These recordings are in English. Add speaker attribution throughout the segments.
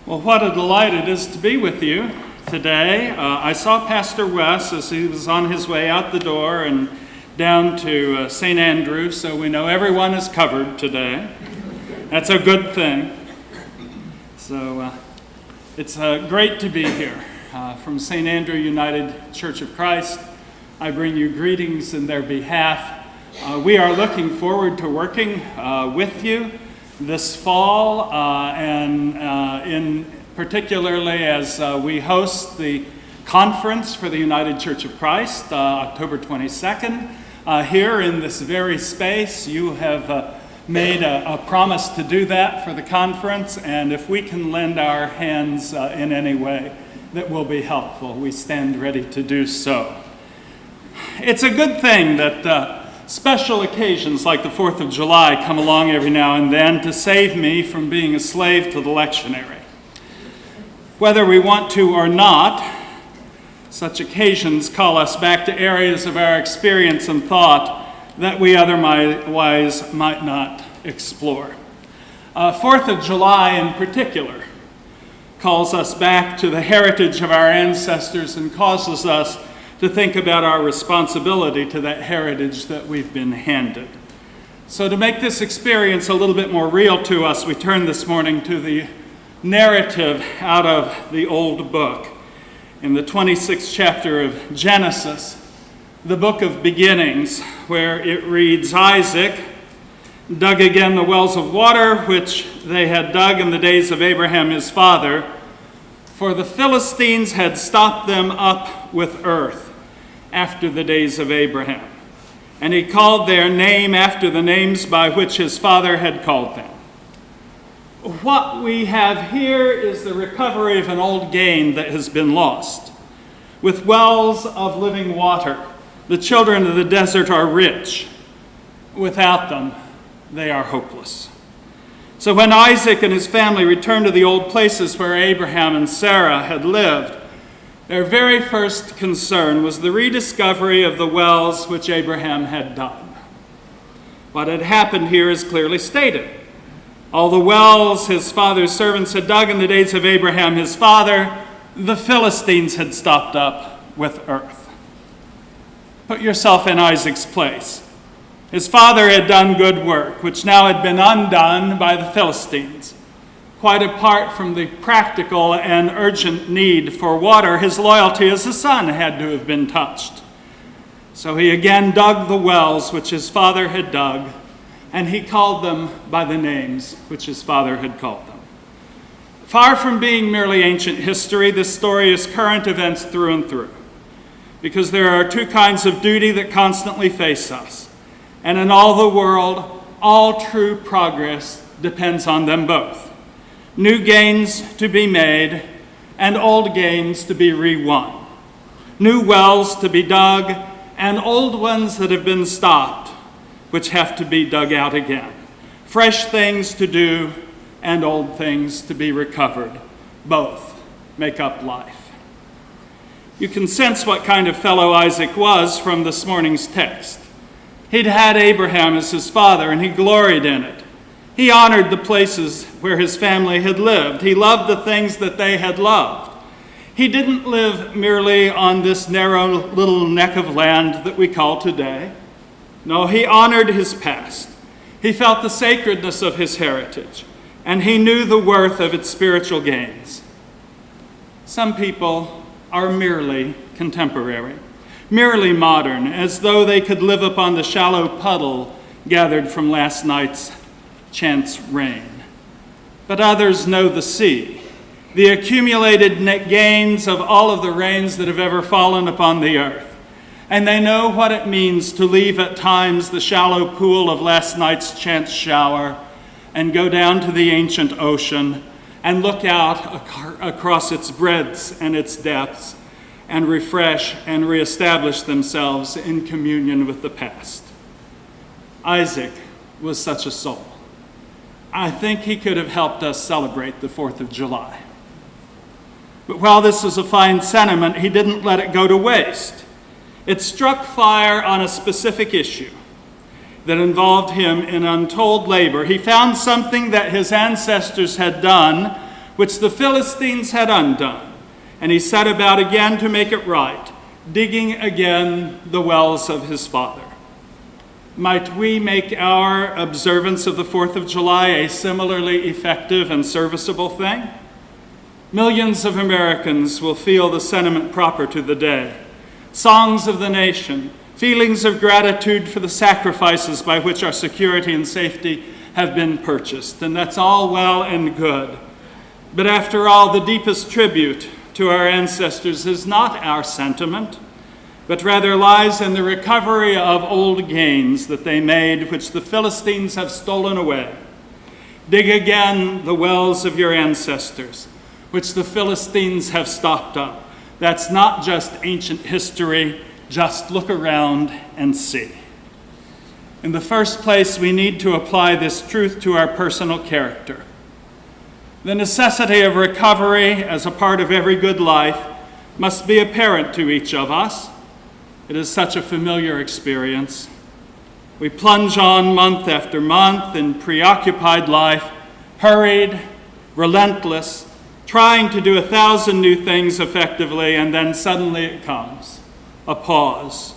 Speaker 1: Well, what a delight it is to be with you today. I saw Pastor Wes as he was on his way out the door and down to St. Andrew, so we know everyone is covered today. That's a good thing. So it's great to be here. From St. Andrew United Church of Christ, I bring you greetings in their behalf. We are looking forward to working with you this fall, and in particularly as we host the conference for the United Church of Christ, October 22nd. Here in this very space, you have made a promise to do that for the conference, and if we can lend our hands in any way that will be helpful, we stand ready to do so. It's a good thing that special occasions like the 4th of July come along every now and then to save me from being a slave to the lectionary. Whether we want to or not, such occasions call us back to areas of our experience and thought that we otherwise might not explore. 4th of July in particular calls us back to the heritage of our ancestors and causes us to think about our responsibility to that heritage that we've been handed. So to make this experience a little bit more real to us, we turn this morning to the narrative out of the old book. In the 26th chapter of Genesis, the book of beginnings, where it reads, Isaac dug again the wells of water which they had dug in the days of Abraham his father, for the Philistines had stopped them up with earth after the days of Abraham. And he called their name after the names by which his father had called them. What we have here is the recovery of an old gain that has been lost. With wells of living water, the children of the desert are rich. Without them, they are hopeless. So when Isaac and his family returned to the old places where Abraham and Sarah had lived, their very first concern was the rediscovery of the wells which Abraham had dug. What had happened here is clearly stated. All the wells his father's servants had dug in the days of Abraham his father, the Philistines had stopped up with earth. Put yourself in Isaac's place. His father had done good work, which now had been undone by the Philistines. Quite apart from the practical and urgent need for water, his loyalty as a son had to have been touched. So he again dug the wells which his father had dug, and he called them by the names which his father had called them. Far from being merely ancient history, this story is current events through and through, because there are two kinds of duty that constantly face us, and in all the world, all true progress depends on them both. New gains to be made, and old gains to be re-won. New wells to be dug, and old ones that have been stopped, which have to be dug out again. Fresh things to do, and old things to be recovered. Both make up life. You can sense what kind of fellow Isaac was from this morning's text. He'd had Abraham as his father, and he gloried in it. He honored the places where his family had lived. He loved the things that they had loved. He didn't live merely on this narrow little neck of land that we call today. No, he honored his past. He felt the sacredness of his heritage, and he knew the worth of its spiritual gains. Some people are merely contemporary, merely modern, as though they could live upon the shallow puddle gathered from last night's chance rain. But others know the sea, the accumulated gains of all of the rains that have ever fallen upon the earth. And they know what it means to leave at times the shallow pool of last night's chance shower and go down to the ancient ocean and look out across its breadths and its depths and refresh and reestablish themselves in communion with the past. Isaac was such a soul. I think he could have helped us celebrate the 4th of July. But while this was a fine sentiment, he didn't let it go to waste. It struck fire on a specific issue that involved him in untold labor. He found something that his ancestors had done which the Philistines had undone, and he set about again to make it right, digging again the wells of his father. Might we make our observance of the 4th of July a similarly effective and serviceable thing? Millions of Americans will feel the sentiment proper to the day. Songs of the nation, feelings of gratitude for the sacrifices by which our security and safety have been purchased, and that's all well and good. But after all, the deepest tribute to our ancestors is not our sentiment, but rather lies in the recovery of old gains that they made, which the Philistines have stolen away. Dig again the wells of your ancestors, which the Philistines have stopped up. That's not just ancient history, just look around and see. In the first place, we need to apply this truth to our personal character. The necessity of recovery as a part of every good life must be apparent to each of us. It is such a familiar experience. We plunge on month after month in preoccupied life, hurried, relentless, trying to do 1,000 new things effectively, and then suddenly it comes, a pause,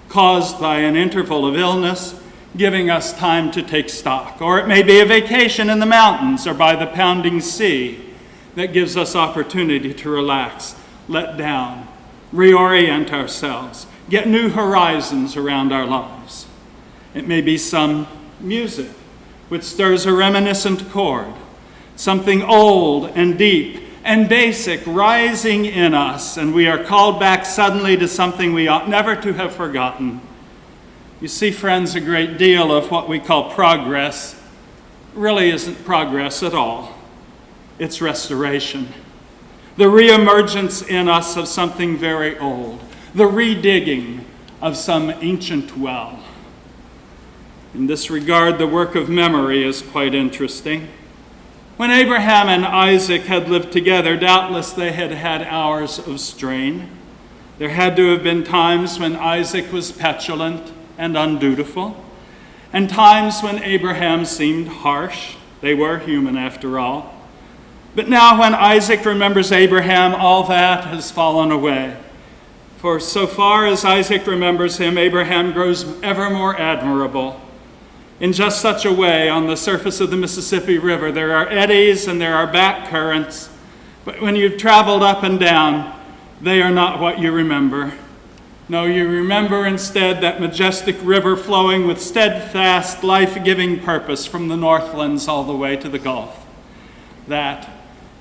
Speaker 1: caused by an interval of illness, giving us time to take stock. Or it may be a vacation in the mountains or by the pounding sea that gives us opportunity to relax, let down, reorient ourselves, get new horizons around our lives. It may be some music which stirs a reminiscent chord, something old and deep and basic rising in us, and we are called back suddenly to something we ought never to have forgotten. You see, friends, a great deal of what we call progress really isn't progress at all. It's restoration. The reemergence in us of something very old, the redigging of some ancient well. In this regard, the work of memory is quite interesting. When Abraham and Isaac had lived together, doubtless they had had hours of strain. There had to have been times when Isaac was petulant and undutiful, and times when Abraham seemed harsh. They were human after all. But now when Isaac remembers Abraham, all that has fallen away. For so far as Isaac remembers him, Abraham grows ever more admirable. In just such a way, on the surface of the Mississippi River, there are eddies and there are back currents, but when you've traveled up and down, they are not what you remember. No, you remember instead that majestic river flowing with steadfast, life-giving purpose from the Northlands all the way to the Gulf. That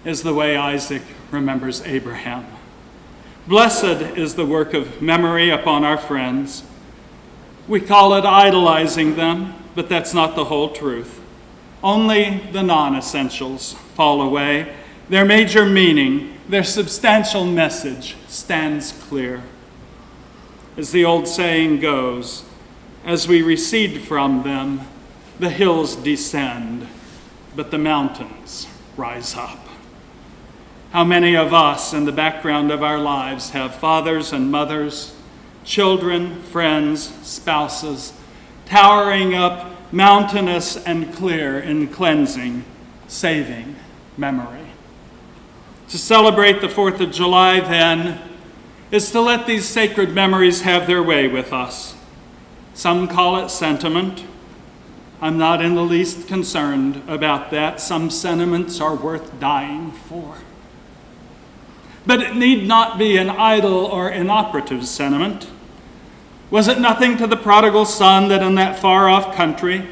Speaker 1: is the way Isaac remembers Abraham. Blessed is the work of memory upon our friends. We call it idolizing them, but that's not the whole truth. Only the non-essentials fall away. Their major meaning, their substantial message stands clear. As the old saying goes, as we recede from them, the hills descend, but the mountains rise up. How many of us in the background of our lives have fathers and mothers, children, friends, spouses, towering up mountainous and clear in cleansing, saving memory. To celebrate the 4th of July, then, is to let these sacred memories have their way with us. Some call it sentiment. I'm not in the least concerned about that. Some sentiments are worth dying for. But it need not be an idle or inoperative sentiment. Was it nothing to the prodigal son that in that far-off country,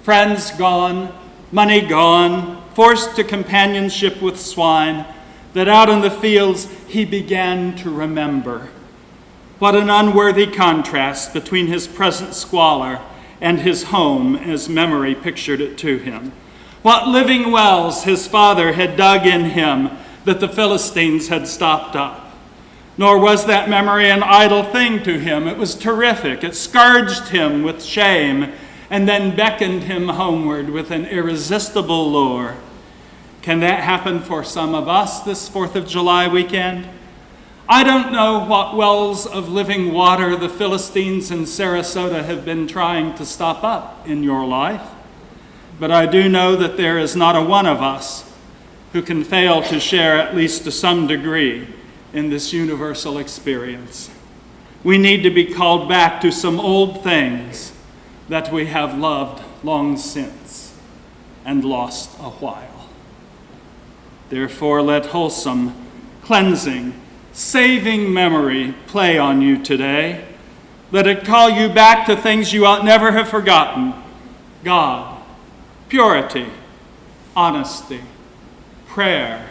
Speaker 1: friends gone, money gone, forced to companionship with swine, that out in the fields he began to remember? What an unworthy contrast between his present squalor and his home as memory pictured it to him. What living wells his father had dug in him that the Philistines had stopped up. Nor was that memory an idle thing to him. It was terrific. It scourged him with shame and then beckoned him homeward with an irresistible lure. Can that happen for some of us this 4th of July weekend? I don't know what wells of living water the Philistines in Sarasota have been trying to stop up in your life, but I do know that there is not a one of us who can fail to share, at least to some degree, in this universal experience. We need to be called back to some old things that we have loved long since and lost a while. Therefore, let wholesome, cleansing, saving memory play on you today. Let it call you back to things you ought never have forgotten: God, purity, honesty, prayer.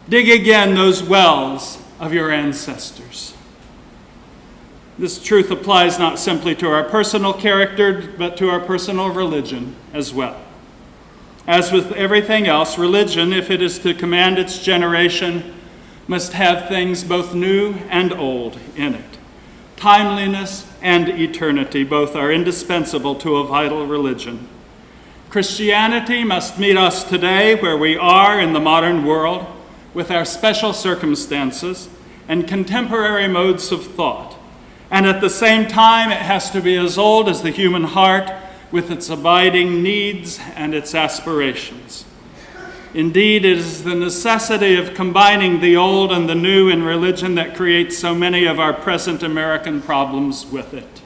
Speaker 1: Dig again those wells of your ancestors. This truth applies not simply to our personal character, but to our personal religion as well. As with everything else, religion, if it is to command its generation, must have things both new and old in it. Timeliness and eternity both are indispensable to a vital religion. Christianity must meet us today where we are in the modern world, with our special circumstances and contemporary modes of thought. And at the same time, it has to be as old as the human heart, with its abiding needs and its aspirations. Indeed, it is the necessity of combining the old and the new in religion that creates so many of our present American problems with it.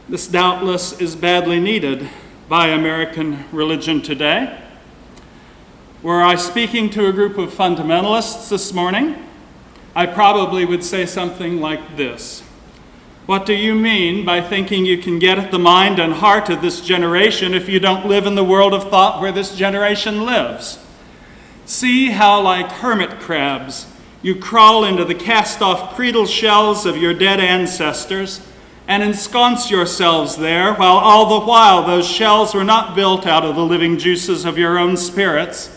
Speaker 1: This doubtless is badly needed by American religion today. Were I speaking to a group of fundamentalists this morning, I probably would say something like this: what do you mean by thinking you can get at the mind and heart of this generation if you don't live in the world of thought where this generation lives? See how, like hermit crabs, you crawl into the cast-off cradle shells of your dead ancestors and ensconce yourselves there, while all the while those shells were not built out of the living juices of your own spirits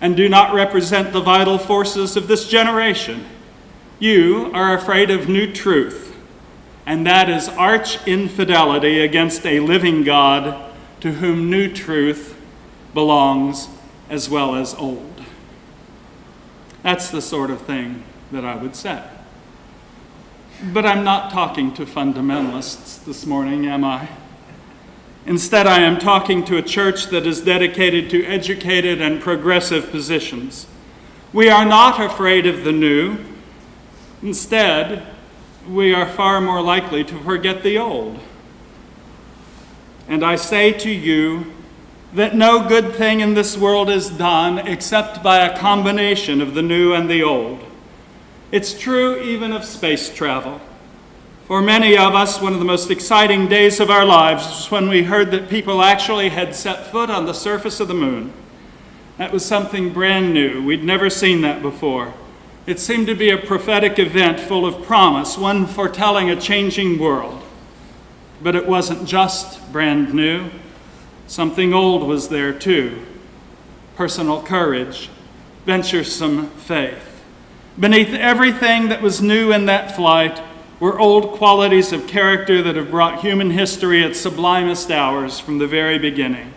Speaker 1: and do not represent the vital forces of this generation. You are afraid of new truth, and that is arch infidelity against a living God to whom new truth belongs as well as old. That's the sort of thing that I would say. But I'm not talking to fundamentalists this morning, am I? Instead, I am talking to a church that is dedicated to educated and progressive positions. We are not afraid of the new. Instead, we are far more likely to forget the old. And I say to you that no good thing in this world is done except by a combination of the new and the old. It's true even of space travel. For many of us, one of the most exciting days of our lives was when we heard that people actually had set foot on the surface of the moon. That was something brand new. We'd never seen that before. It seemed to be a prophetic event full of promise, one foretelling a changing world. But it wasn't just brand new. Something old was there too: personal courage, venturesome faith. Beneath everything that was new in that flight were old qualities of character that have brought human history its sublimest hours from the very beginning.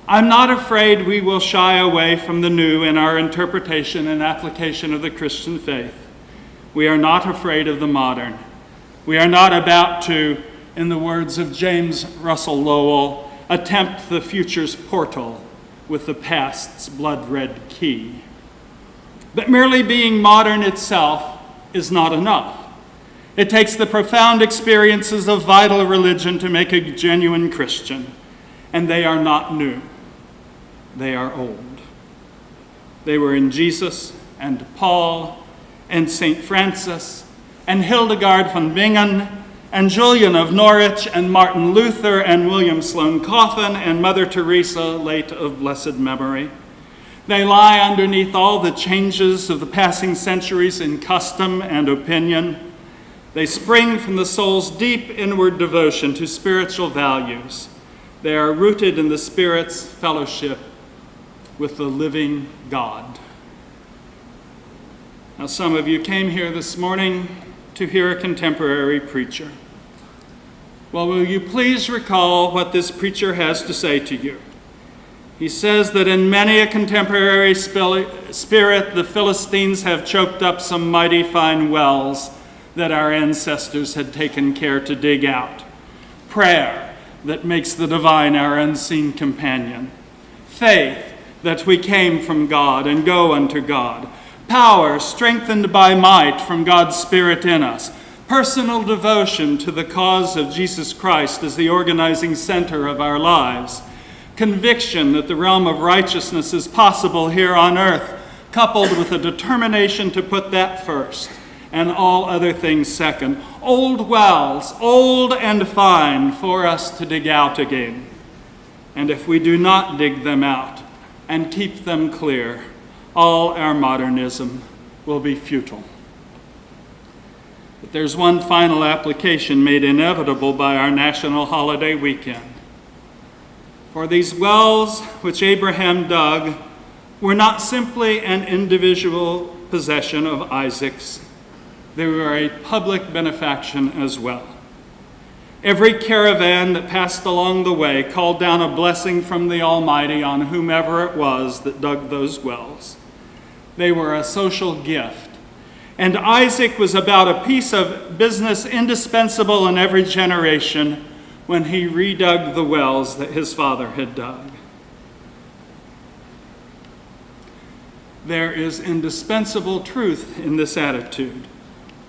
Speaker 1: I'm not afraid we will shy away from the new in our interpretation and application of the Christian faith. We are not afraid of the modern. We are not about to, in the words of James Russell Lowell, attempt the future's portal with the past's blood-red key. But merely being modern itself is not enough. It takes the profound experiences of vital religion to make a genuine Christian, and they are not new. They are old. They were in Jesus and Paul and St. Francis and Hildegard von Bingen and Julian of Norwich and Martin Luther and William Sloane Coffin and Mother Teresa, late of blessed memory. They lie underneath all the changes of the passing centuries in custom and opinion. They spring from the soul's deep inward devotion to spiritual values. They are rooted in the Spirit's fellowship with the living God. Now, some of you came here this morning to hear a contemporary preacher. Well, will you please recall what this preacher has to say to you? He says that in many a contemporary spirit, the Philistines have choked up some mighty fine wells that our ancestors had taken care to dig out. Prayer that makes the divine our unseen companion. Faith that we came from God and go unto God. Power strengthened by might from God's Spirit in us. Personal devotion to the cause of Jesus Christ as the organizing center of our lives. Conviction that the realm of righteousness is possible here on earth, coupled with a determination to put that first and all other things second. Old wells, old and fine, for us to dig out again. And if we do not dig them out and keep them clear, all our modernism will be futile. But there's one final application made inevitable by our national holiday weekend. For these wells which Abraham dug were not simply an individual possession of Isaac's, they were a public benefaction as well. Every caravan that passed along the way called down a blessing from the Almighty on whomever it was that dug those wells. They were a social gift. And Isaac was about a piece of business indispensable in every generation when he redug the wells that his father had dug. There is indispensable truth in this attitude.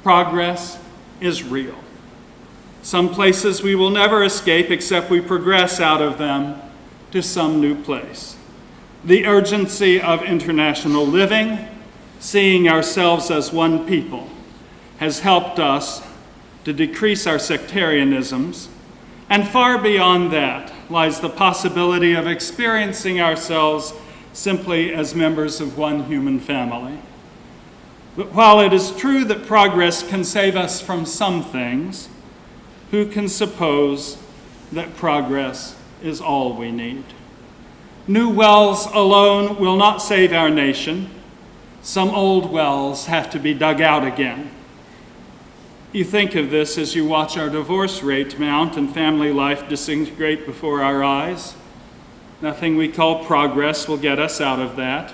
Speaker 1: Progress is real. Some places we will never escape except we progress out of them to some new place. The urgency of international living, seeing ourselves as one people, has helped us to decrease our sectarianisms, and far beyond that lies the possibility of experiencing ourselves simply as members of one human family. But while it is true that progress can save us from some things, who can suppose that progress is all we need? New wells alone will not save our nation. Some old wells have to be dug out again. You think of this as you watch our divorce rate mount and family life disintegrate before our eyes. Nothing we call progress will get us out of that.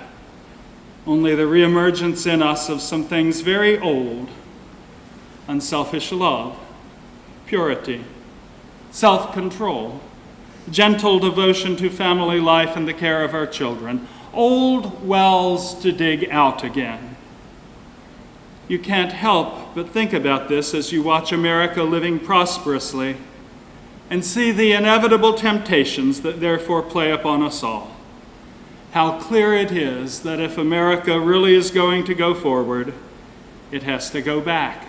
Speaker 1: Only the reemergence in us of some things very old: unselfish love, purity, self-control, gentle devotion to family life and the care of our children. Old wells to dig out again. You can't help but think about this as you watch America living prosperously and see the inevitable temptations that therefore play upon us all. How clear it is that if America really is going to go forward, it has to go back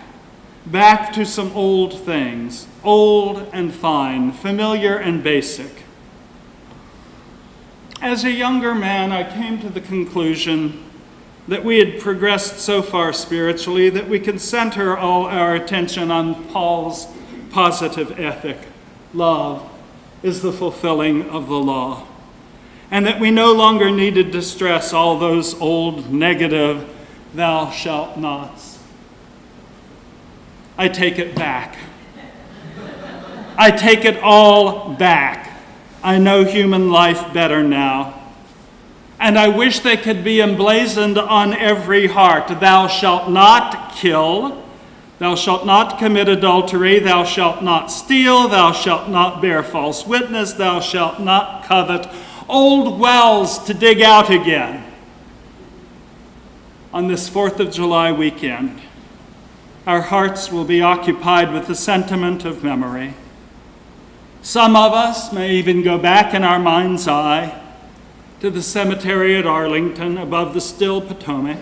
Speaker 1: to some old things, old and fine, familiar and basic. As a younger man, I came to the conclusion that we had progressed so far spiritually that we could center all our attention on Paul's positive ethic. Love is the fulfilling of the law. And that we no longer needed to stress all those old negative thou shalt nots. I take it back. I take it all back. I know human life better now. And I wish they could be emblazoned on every heart. Thou shalt not kill. Thou shalt not commit adultery. Thou shalt not steal. Thou shalt not bear false witness. Thou shalt not covet. Old wells to dig out again. On this 4th of July weekend, our hearts will be occupied with the sentiment of memory. Some of us may even go back in our mind's eye to the cemetery at Arlington above the still Potomac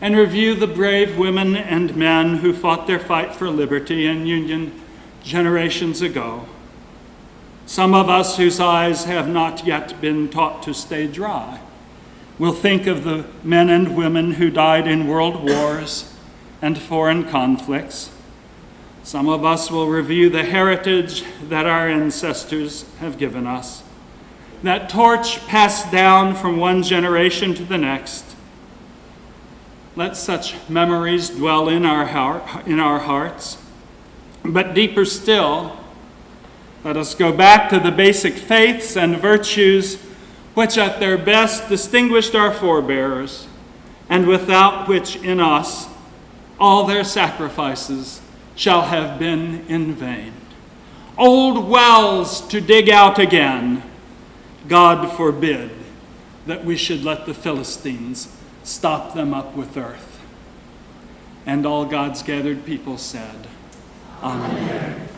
Speaker 1: and review the brave women and men who fought their fight for liberty and union generations ago. Some of us whose eyes have not yet been taught to stay dry will think of the men and women who died in world wars and foreign conflicts. Some of us will review the heritage that our ancestors have given us, that torch passed down from one generation to the next. Let such memories dwell in our hearts. But deeper still, let us go back to the basic faiths and virtues which at their best distinguished our forebears, and without which in us all their sacrifices shall have been in vain. Old wells to dig out again, God forbid. that we should let the Philistines stop them up with earth. And all God's gathered people said, Amen.